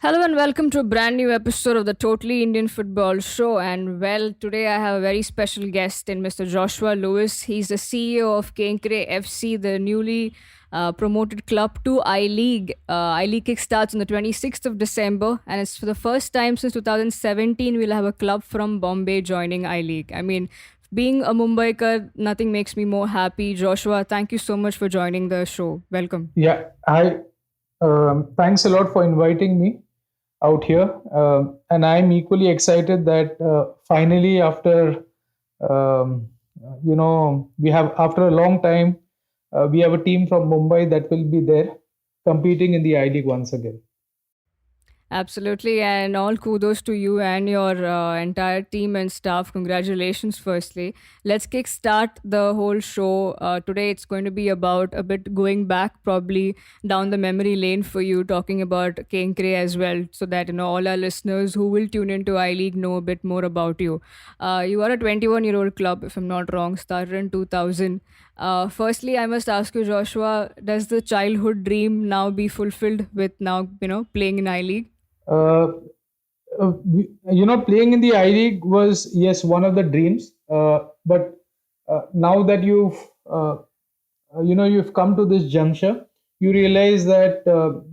Hello and welcome to a brand new episode of the Totally Indian Football Show. And well, today I have a very special guest in Mr. Joshua Lewis. He's the CEO of Kenkre FC, the newly promoted club to I League. I League kick starts on the 26th of December, and it's for the first time since 2017 we'll have a club from Bombay joining I League. I mean, being a Mumbaikar, nothing makes me more happy. Joshua, thank you so much for joining the show. Welcome. Yeah, I thanks a lot for inviting me out here, and I'm equally excited that finally, after we have after a long time, we have a team from Mumbai that will be there competing in the I League once again. Absolutely, and all kudos to you and your entire team and staff. Congratulations, firstly. Let's kickstart the whole show. Today, it's going to be about a bit going back, probably down the memory lane for you, talking about Kenkre as well, so that all our listeners who will tune into I League know a bit more about you. You are a 21-year-old club, if I'm not wrong, started in 2000. Firstly, I must ask you, Joshua, does the childhood dream now be fulfilled with now, playing in I League? Uh, Playing in the I League was yes one of the dreams, but now that you've come to this juncture, you realize that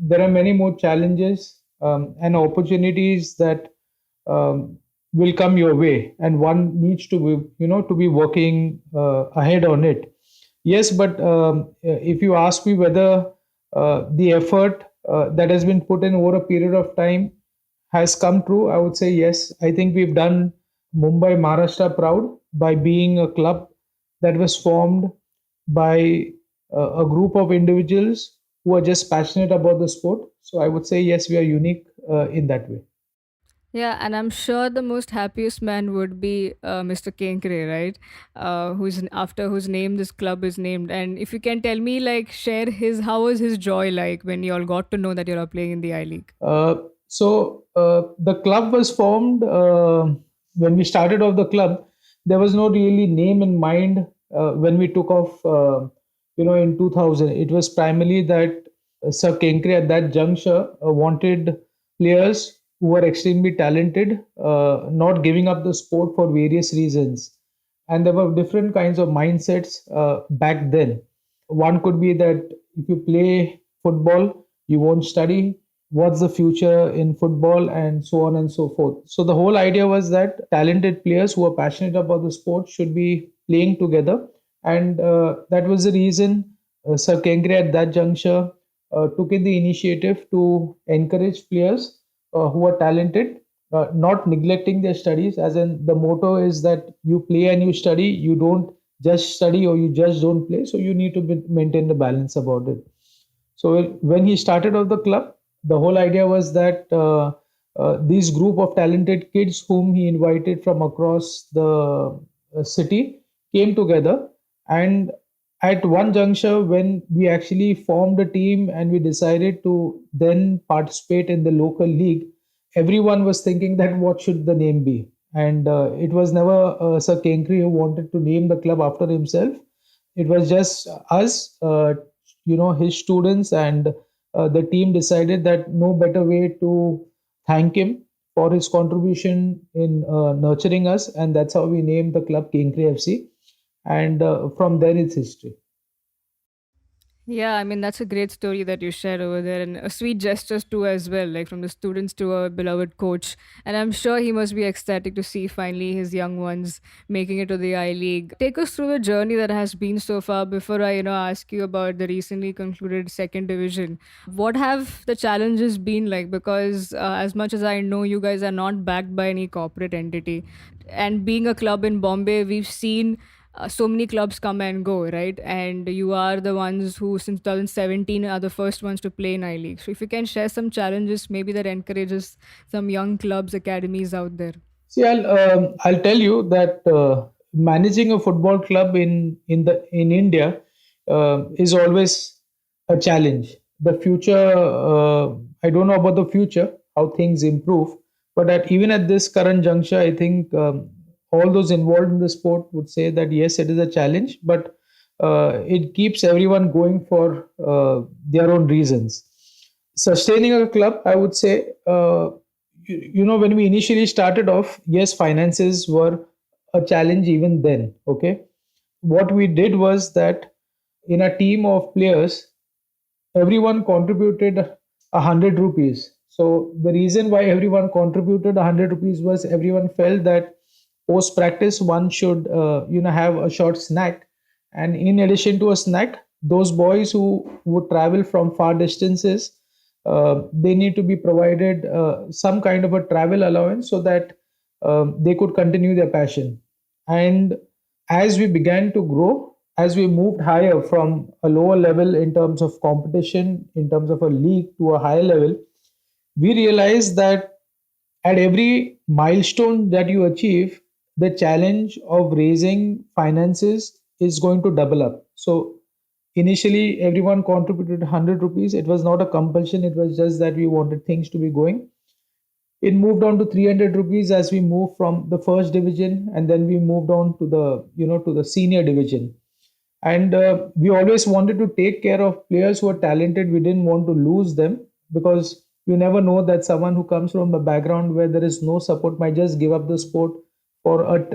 there are many more challenges and opportunities that will come your way, and one needs to be working ahead on it. Yes, but if you ask me whether the effort that has been put in over a period of time has come true, I would say yes. I think we've done Mumbai, Maharashtra proud by being a club that was formed by a group of individuals who are just passionate about the sport. So I would say yes, we are unique in that way. Yeah, and I'm sure the most happiest man would be Mr. Kenkre, right? After whose name this club is named. And if you can tell me, like, share how was his joy like when you all got to know that you're playing in the I League? The club was formed when we started off the club. There was no really name in mind when we took off, in 2000. It was primarily that Sir Kenkre at that juncture wanted players who were extremely talented, not giving up the sport for various reasons. And there were different kinds of mindsets back then. One could be that if you play football, you won't study. What's the future in football, and so on and so forth. So the whole idea was that talented players who are passionate about the sport should be playing together, and that was the reason Sir Kengre at that juncture took in the initiative to encourage players who are talented, not neglecting their studies. As in, the motto is that you play and you study. You don't just study or you just don't play. So you need to maintain the balance about it. So when he started off the club, the whole idea was that these group of talented kids whom he invited from across the city came together, and at one juncture when we actually formed a team and we decided to then participate in the local league, everyone was thinking that what should the name be, and it was never Sir Kenkri who wanted to name the club after himself. It was just us, his students, and the team decided that no better way to thank him for his contribution in nurturing us, and that's how we named the club Kenkre FC. And from there, it's history. Yeah, I mean, that's a great story that you shared over there, and a sweet gestures too, as well, like from the students to a beloved coach. And I'm sure he must be ecstatic to see finally his young ones making it to the I League. Take us through the journey that has been so far before I, ask you about the recently concluded second division. What have the challenges been like? Because as much as I know, you guys are not backed by any corporate entity. And being a club in Bombay, we've seen so many clubs come and go, right? And you are the ones who, since 2017, are the first ones to play in I League. So if you can share some challenges, maybe that encourages some young clubs, academies out there. See, I'll tell you that managing a football club in India is always a challenge. The future, I don't know about the future, how things improve, but even at this current juncture, I think all those involved in the sport would say that yes, it is a challenge, but it keeps everyone going for their own reasons. Sustaining a club, I would say, when we initially started off, yes, finances were a challenge even then. Okay. What we did was that in a team of players, everyone contributed 100 rupees. So the reason why everyone contributed 100 rupees was everyone felt that post practice one should have a short snack, and in addition to a snack, those boys who would travel from far distances, they need to be provided some kind of a travel allowance so that they could continue their passion. And as we began to grow, as we moved higher from a lower level in terms of competition, in terms of a league to a higher level, we realized that at every milestone that you achieve, the challenge of raising finances is going to double up. So initially, everyone contributed 100 rupees. It was not a compulsion, it was just that we wanted things to be going. It moved on to 300 rupees as we moved from the first division, and then we moved on to the senior division. And we always wanted to take care of players who are talented. We didn't want to lose them, because you never know that someone who comes from a background where there is no support might just give up the sport for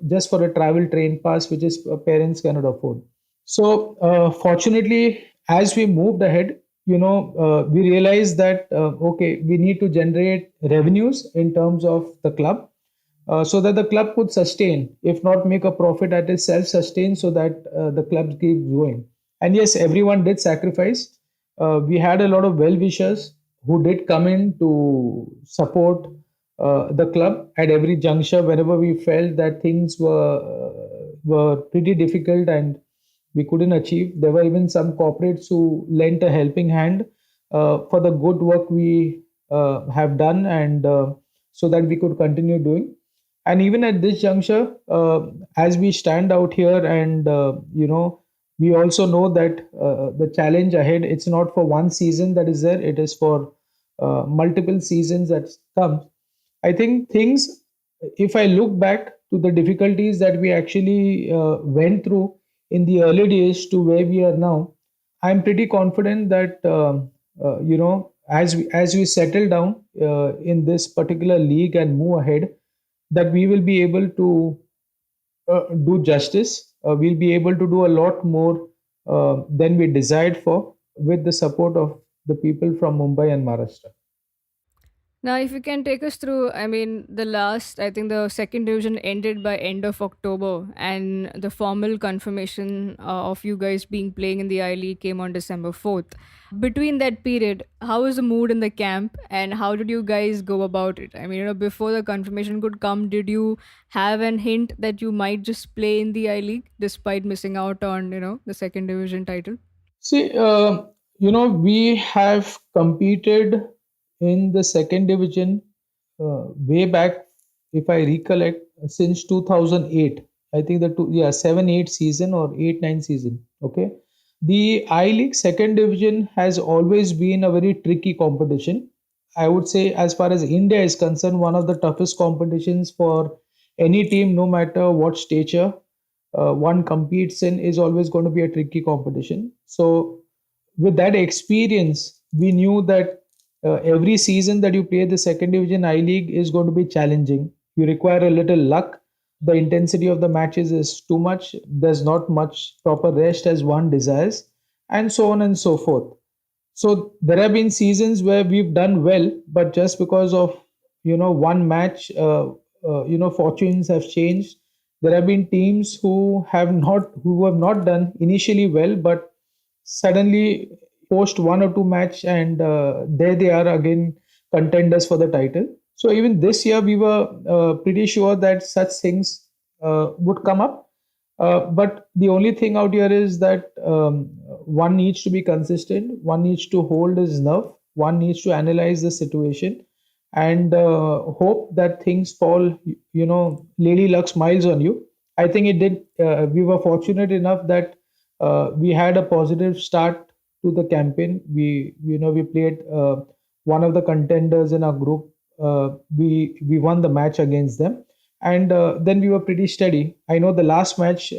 just for a travel train pass, which is parents cannot afford. So, fortunately, as we moved ahead, we realized that, okay, we need to generate revenues in terms of the club, so that the club could sustain, if not make a profit, at least self-sustain, so that the club keeps going. And yes, everyone did sacrifice. We had a lot of well-wishers who did come in to support the club at every juncture whenever we felt that things were pretty difficult and we couldn't achieve. There were even some corporates who lent a helping hand for the good work we have done, and so that we could continue doing. And even at this juncture, as we stand out here, and we also know that the challenge ahead, it's not for one season that is there, it is for multiple seasons that come. I think things, if I look back to the difficulties that we actually went through in the early days to where we are now, I'm pretty confident that as we settle down in this particular league and move ahead, that we will be able to do justice. We'll be able to do a lot more than we desired for, with the support of the people from Mumbai and Maharashtra. Now, if you can take us through, I mean, I think the second division ended by end of October, and the formal confirmation of you guys being playing in the I League came on December 4th. Between that period, how was the mood in the camp, and how did you guys go about it? I mean, before the confirmation could come, did you have an hint that you might just play in the I League despite missing out on, the second division title? See, we have competed in the second division way back, if I recollect, since 2008. I think the 7-8 season or 8-9 season. Okay. The I League second division has always been a very tricky competition. I would say, as far as India is concerned, one of the toughest competitions for any team, no matter what stature one competes in, is always going to be a tricky competition. So, with that experience, we knew that every season that you play the second division I League is going to be challenging. You require a little luck. The intensity of the matches is too much. There's not much proper rest as one desires, and so on and so forth. So there have been seasons where we've done well, but just because of one match, fortunes have changed. There have been teams who have not done initially well, but suddenly post one or two match, and there they are again, contenders for the title. So even this year we were pretty sure that such things would come up, but the only thing out here is that one needs to be consistent, one needs to hold his nerve, one needs to analyze the situation, and hope that things fall, lady luck smiles on you. I think it did. We were fortunate enough that we had a positive start to the campaign. We played one of the contenders in our group. We won the match against them, and then we were pretty steady. I know the last match,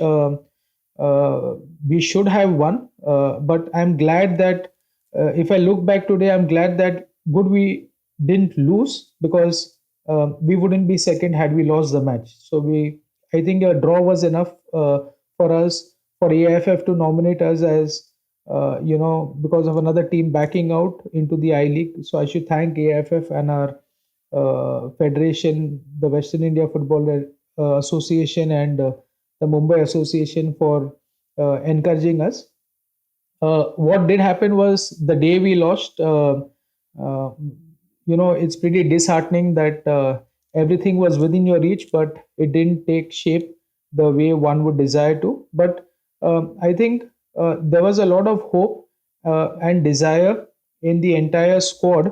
we should have won, but I'm glad that if I look back today, I'm glad that good we didn't lose, because we wouldn't be second had we lost the match. So I think a draw was enough for us, for AFF to nominate us as, because of another team backing out into the I League. So I should thank AFF and our federation, the Western India Football Association, and the Mumbai Association for encouraging us. What did happen was, the day we lost, uh, it's pretty disheartening that everything was within your reach, but it didn't take shape the way one would desire to. But I think there was a lot of hope and desire in the entire squad,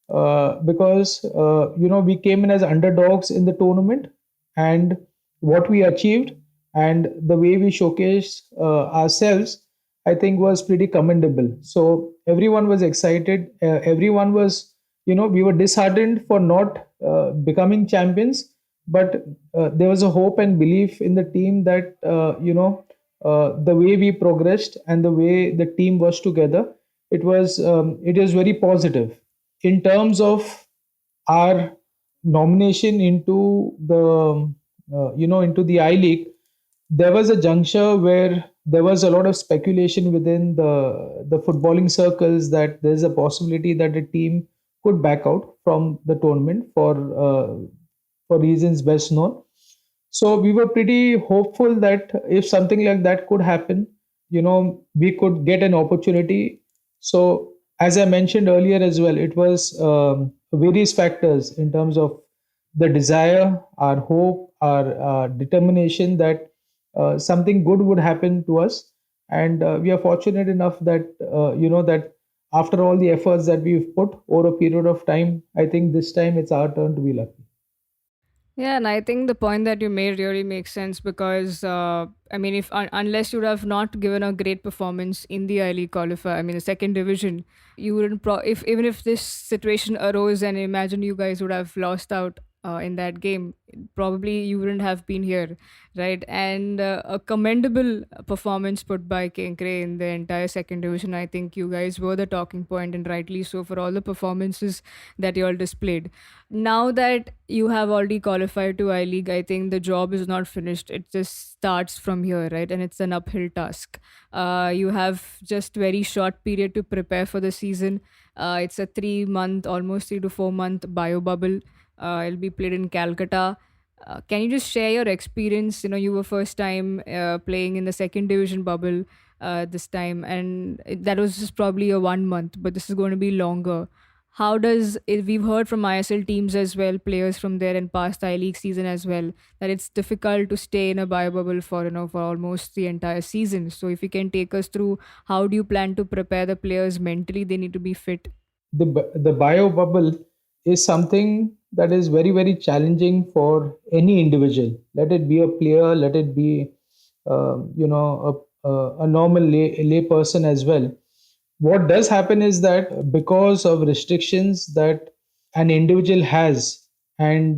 because we came in as underdogs in the tournament, and what we achieved and the way we showcased ourselves, I think, was pretty commendable. So everyone was excited. Everyone was, we were disheartened for not becoming champions, but there was a hope and belief in the team that, the way we progressed and the way the team was together, it is very positive. In terms of our nomination into the I League, there was a juncture where there was a lot of speculation within the footballing circles that there's a possibility that the team could back out from the tournament for reasons best known. So we were pretty hopeful that if something like that could happen, we could get an opportunity. So as I mentioned earlier as well, it was various factors in terms of the desire, our hope, our determination that something good would happen to us, and we are fortunate enough that that after all the efforts that we've put over a period of time, I think this time it's our turn to be lucky. Yeah, and I think the point that you made really makes sense because I mean, if unless you would have not given a great performance in the I League qualifier, I mean, the second division, you wouldn't. If even if this situation arose, and imagine you guys would have lost out in that game, probably you wouldn't have been here, right? And a commendable performance put by Kenkre in the entire second division. I think you guys were the talking point, and rightly so, for all the performances that you all displayed. Now that you have already qualified to I League, I think the job is not finished. It just starts from here, right? And it's an uphill task. You have just very short period to prepare for the season. It's a 3 month, almost 3 to 4 month bio bubble. It'll be played in Calcutta. Can you just share your experience? You were first time playing in the second division bubble this time, and that was just probably a 1 month, but this is going to be longer. How does it, we've heard from ISL teams as well, players from there and past I League season as well, that it's difficult to stay in a bio bubble for for almost the entire season. So if you can take us through, how do you plan to prepare the players mentally? They need to be fit. The bio bubble is something that is very, very challenging for any individual. Let it be a player, let it be a normal lay person as well. What does happen is that because of restrictions that an individual has, and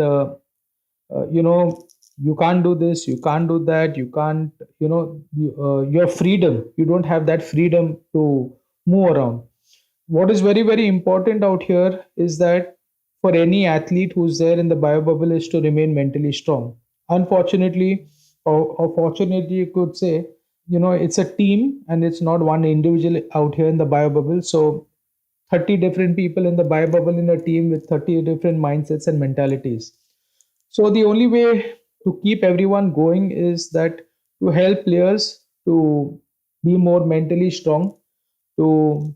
you can't do this, you can't do that, you can't, your freedom, you don't have that freedom to move around. What is very, very important out here is that for any athlete who's there in the bio bubble is to remain mentally strong. Unfortunately, or fortunately, you could say, it's a team and it's not one individual out here in the bio bubble. So 30 different people in the bio bubble in a team with 30 different mindsets and mentalities. So the only way to keep everyone going is that to help players to be more mentally strong, to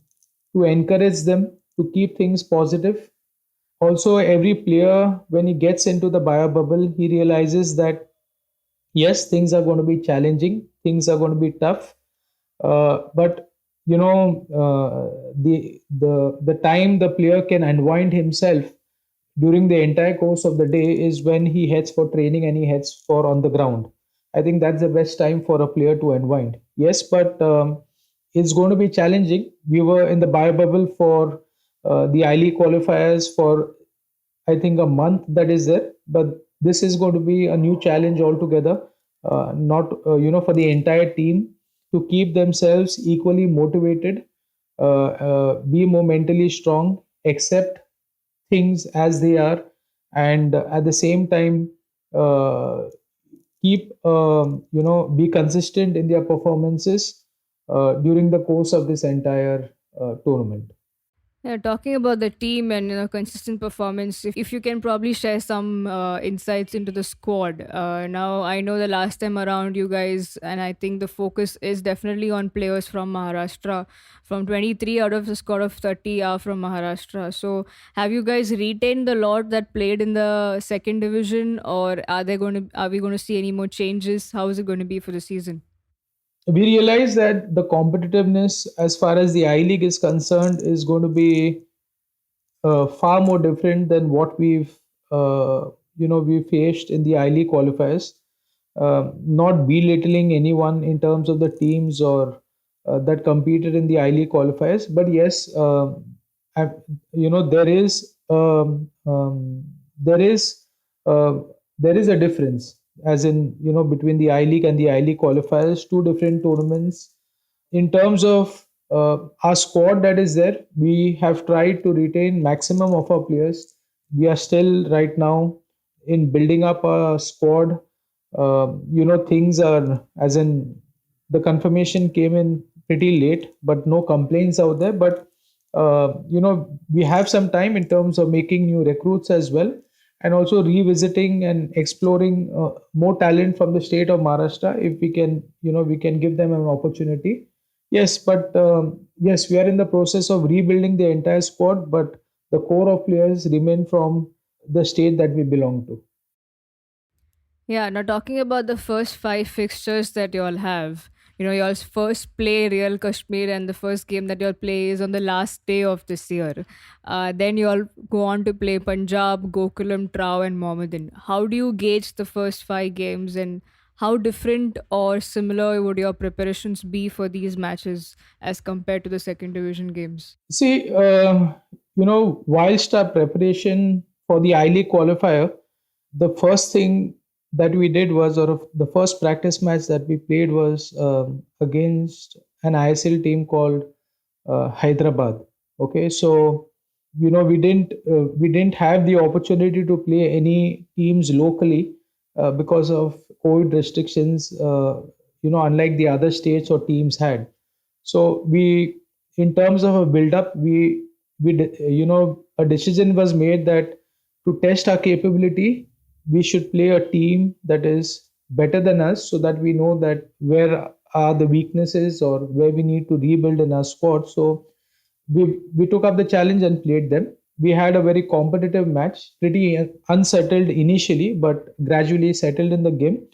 encourage them to keep things positive. Also, every player, when he gets into the bio bubble, he realizes that yes, things are going to be challenging, things are going to be tough, but the time the player can unwind himself during the entire course of the day is when he heads for training and he heads for on the ground. I think that's the best time for a player to unwind. Yes, but it's going to be challenging. We were in the bio bubble for the I League qualifiers for I think a month that is there, but this is going to be a new challenge altogether. Not for the entire team to keep themselves equally motivated, be more mentally strong, accept things as they are, and at the same time uh, keep be consistent in their performances during the course of this entire tournament. Yeah, talking about the team and consistent performance, if you can probably share some insights into the squad. Now I know the last time around you guys, and I think the focus is definitely on players from Maharashtra. From 23 out of the squad of 30 are from Maharashtra. So have you guys retained the lot that played in the second division, or are we going to see any more changes? How is it going to be for the season? We realize that the competitiveness as far as the I League is concerned is going to be far more different than what we faced in the I League qualifiers. Not belittling anyone in terms of the teams or that competed in the I League qualifiers, but yes, I, there is uh, there is a difference, as in between the I League and the I League qualifiers, two different tournaments. In terms of our squad that is there, we have tried to retain maximum of our players. We are still right now in building up a squad. Things are, as in, the confirmation came in pretty late, but no complaints out there. But we have some time in terms of making new recruits as well, and also revisiting and exploring more talent from the state of Maharashtra. If we can, we can give them an opportunity. Yes, but yes, we are in the process of rebuilding the entire squad, but the core of players remain from the state that we belong to. Yeah, now talking about the first five fixtures that you all have, y'all first play Real Kashmir, and the first game that y'all play is on the last day of this year. Then you all go on to play Punjab, Gokulam, Trau, and Mohammedan. How do you gauge the first five games, and how different or similar would your preparations be for these matches as compared to the second division games? See, whilst our preparation for the I League qualifier, the first thing that we did was, the first practice match that we played was against an ISL team called Hyderabad. Okay, so we didn't have the opportunity to play any teams locally because of COVID restrictions. Unlike the other states or teams had. So in terms of a build-up, a decision was made that to test our capability, we should play a team that is better than us, so that we know that where are the weaknesses or where we need to rebuild in our squad. So we took up the challenge and played them. We had a very competitive match, pretty unsettled initially, but gradually settled in the game.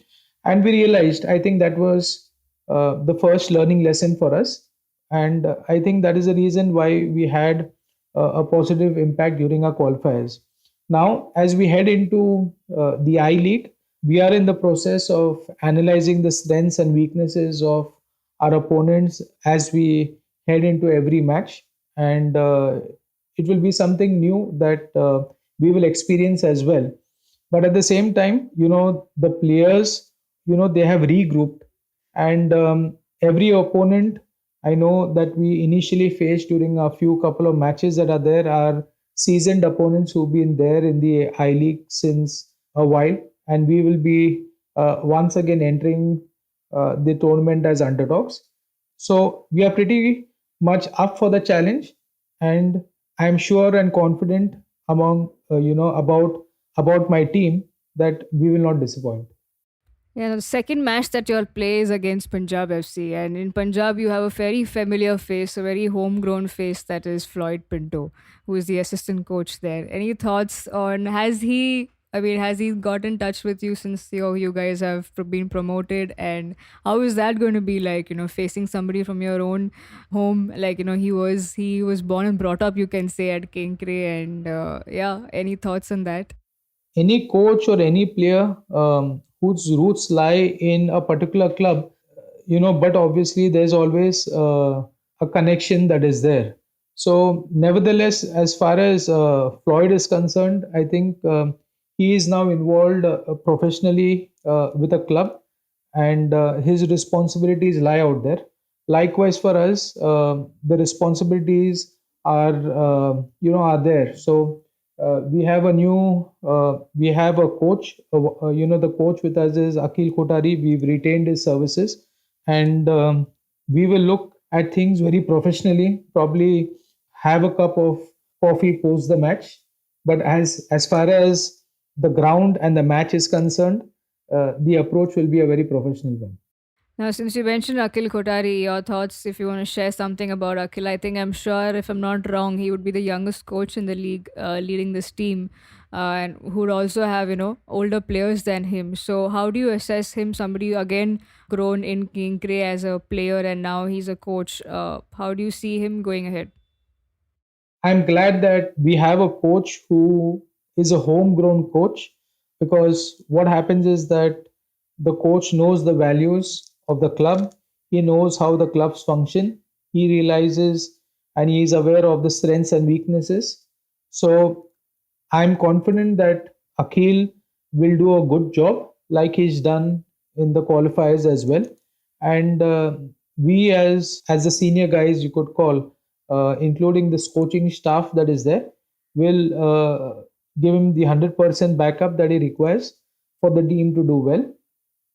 And we realized, I think that was the first learning lesson for us. And I think that is the reason why we had a positive impact during our qualifiers. Now, as we head into the I League, we are in the process of analyzing the strengths and weaknesses of our opponents as we head into every match. And it will be something new that we will experience as well. But at the same time, the players, they have regrouped, and every opponent, I know that we initially faced during a few couple of matches that are there, are seasoned opponents who've been there in the I League since a while, and we will be once again entering the tournament as underdogs. So we are pretty much up for the challenge, and I'm sure and confident among about my team that we will not disappoint. Yeah, the second match that you'll play is against Punjab FC. And in Punjab, you have a very familiar face, a very homegrown face, that is Floyd Pinto, who is the assistant coach there. Any thoughts on, has he got in touch with you since you guys have been promoted? And how is that going to be like, facing somebody from your own home? Like, he was born and brought up, you can say, at Kenkre. And yeah, any thoughts on that? Any coach or any player whose roots lie in a particular club, but obviously there's always a connection that is there. So nevertheless, as far as Floyd is concerned, I think he is now involved professionally with a club, and his responsibilities lie out there. Likewise for us, the responsibilities are are there. So we have a coach. The coach with us is Akhil Kotari. We've retained his services, and we will look at things very professionally. Probably have a cup of coffee post the match. But as far as the ground and the match is concerned, the approach will be a very professional one. Now, since you mentioned Akhil Kotari, your thoughts, if you want to share something about Akhil, I think I'm sure, if I'm not wrong, he would be the youngest coach in the league leading this team and who would also have, older players than him. So, how do you assess him? Somebody, again, grown in Kinkre as a player and now he's a coach. How do you see him going ahead? I'm glad that we have a coach who is a homegrown coach, because what happens is that the coach knows the values of the club, he knows how the clubs function, he realizes and he is aware of the strengths and weaknesses. So I'm confident that Akhil will do a good job like he's done in the qualifiers as well. And we, as the senior guys, you could call, including this coaching staff that is there, will give him the 100% backup that he requires for the team to do well.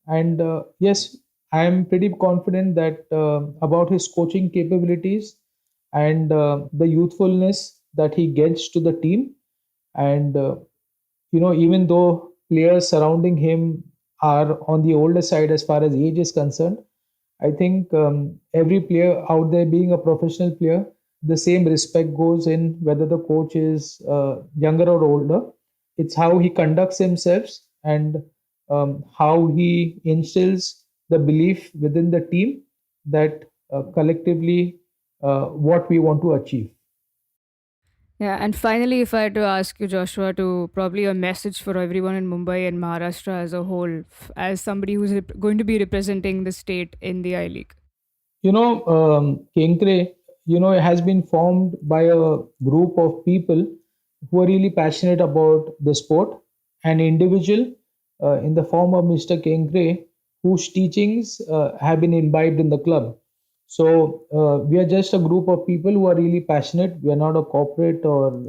And yes, I am pretty confident that about his coaching capabilities and the youthfulness that he gets to the team. And even though players surrounding him are on the older side as far as age is concerned, I think every player out there being a professional player, the same respect goes in whether the coach is younger or older. It's how he conducts himself and how he instills the belief within the team that collectively what we want to achieve. Yeah, and finally, if I had to ask you, Joshua, to probably a message for everyone in Mumbai and Maharashtra as a whole, as somebody who's going to be representing the state in the I League. Kenkre, it has been formed by a group of people who are really passionate about the sport. An individual in the form of Mr. Kenkre, whose teachings have been imbibed in the club. So we are just a group of people who are really passionate. We are not a corporate or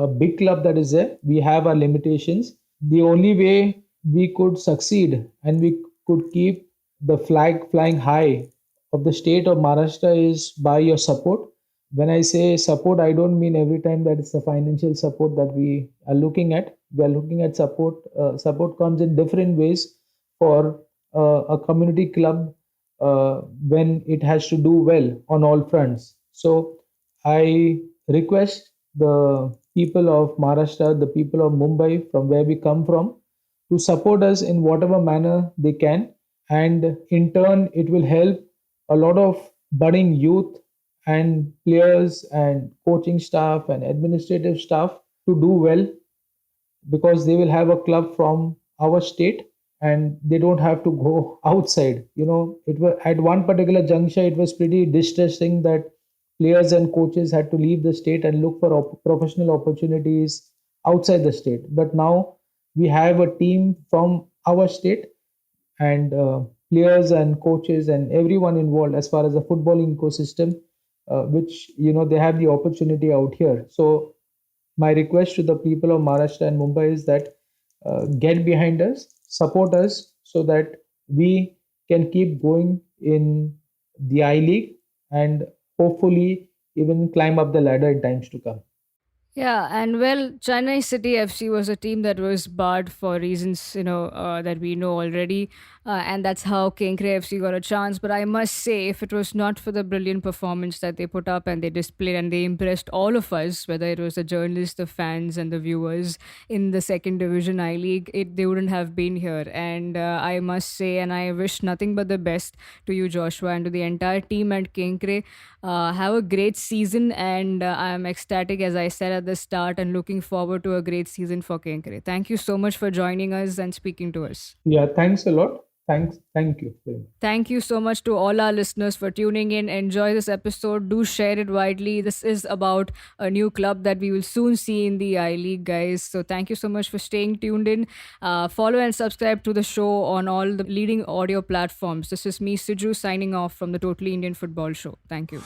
a big club that is there. We have our limitations. The only way we could succeed and we could keep the flag flying high of the state of Maharashtra is by your support. When I say support, I don't mean every time that it's the financial support that we are looking at. We are looking at support. Support comes in different ways for a community club when it has to do well on all fronts. So I request the people of Maharashtra, the people of Mumbai, from where we come from, to support us in whatever manner they can. And in turn, it will help a lot of budding youth and players and coaching staff and administrative staff to do well, because they will have a club from our state and they don't have to go outside. It was at one particular juncture, it was pretty distressing that players and coaches had to leave the state and look for professional opportunities outside the state. But now we have a team from our state, and players and coaches and everyone involved as far as the footballing ecosystem, which they have the opportunity out here. So my request to the people of Maharashtra and Mumbai is that get behind us, support us, so that we can keep going in the I League and hopefully even climb up the ladder in times to come. Yeah, and well, Chennai City FC was a team that was barred for reasons, that we know already. And that's how Kenkre FC got a chance. But I must say, if it was not for the brilliant performance that they put up and they displayed and they impressed all of us, whether it was the journalists, the fans, and the viewers in the second division I League, they wouldn't have been here. And I must say, and I wish nothing but the best to you, Joshua, and to the entire team at Kenkre. Have a great season, and I'm ecstatic, as I said at the start, and looking forward to a great season for Kenkre. Thank you so much for joining us and speaking to us. Yeah, thanks a lot. Thank you very much. Thank you so much to all our listeners for tuning in. Enjoy this episode. Do share it widely. This is about a new club that we will soon see in the I League, guys. So thank you so much for staying tuned in. Follow and subscribe to the show on all the leading audio platforms. This is me, Siju, signing off from the Totally Indian Football Show. Thank you.